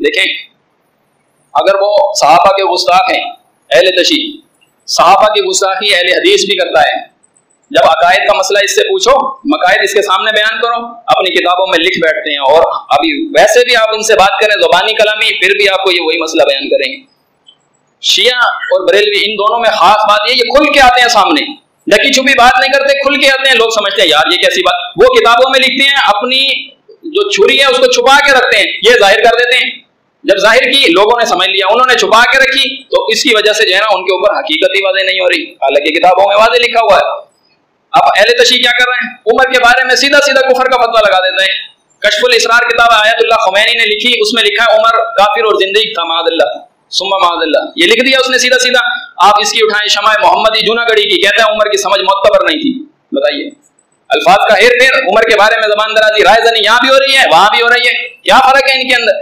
देखें, अगर वो सहाबा के गुस्ताख हैं, अहले तशी, सहाबा की गुस्ताखी अहले हदीस भी करता है। जब अकायद का मसला इससे पूछो, मकायद इसके सामने बयान करो, अपनी किताबों में लिख बैठते हैं। और अभी वैसे भी आप उनसे बात करें ज़ुबानी कलामी, फिर भी आपको ये वही मसला बयान करेंगे। शिया और बरेलवी, इन दोनों में खास बात ये खुल के आते हैं सामने, ढकी छुपी बात नहीं करते, खुल के आते हैं। लोग समझते हैं यार ये कैसी बात, वो किताबों में लिखते हैं, अपनी जो छुरी है उसको छुपा के रखते हैं, ये जाहिर कर देते हैं। जब जाहिर की लोगों ने समझ लिया, उन्होंने छुपा के रखी, तो इसकी वजह से जो है ना उनके ऊपर हकीकत ही वाज़ेह नहीं हो रही, हालांकि किताबों में वाज़ेह लिखा हुआ है। अब अहले तशी क्या कर रहे हैं, उमर के बारे में सीधा सीधा कुफर का फतवा लगा देते हैं। कश्फुल इसरार किताब आयतुल्लाह खुमैनी ने लिखी, उसमें लिखा है उमर काफिर और जिंदगी था मादल्ला सुम्मा मादल्ला, ये लिख दिया उसने सीधा सीधा। आप इसकी उठाएं शमाए मोहम्मदी जूनागढ़ी की, कहता है उमर की समझ मुअत्तबर नहीं थी। बताइए, अल्फाज का हेर फेर, उमर के बारे में ज़बान दराजी, रायज़नी यहाँ भी हो रही है, वहां भी हो रही है, क्या फर्क है इनके अंदर।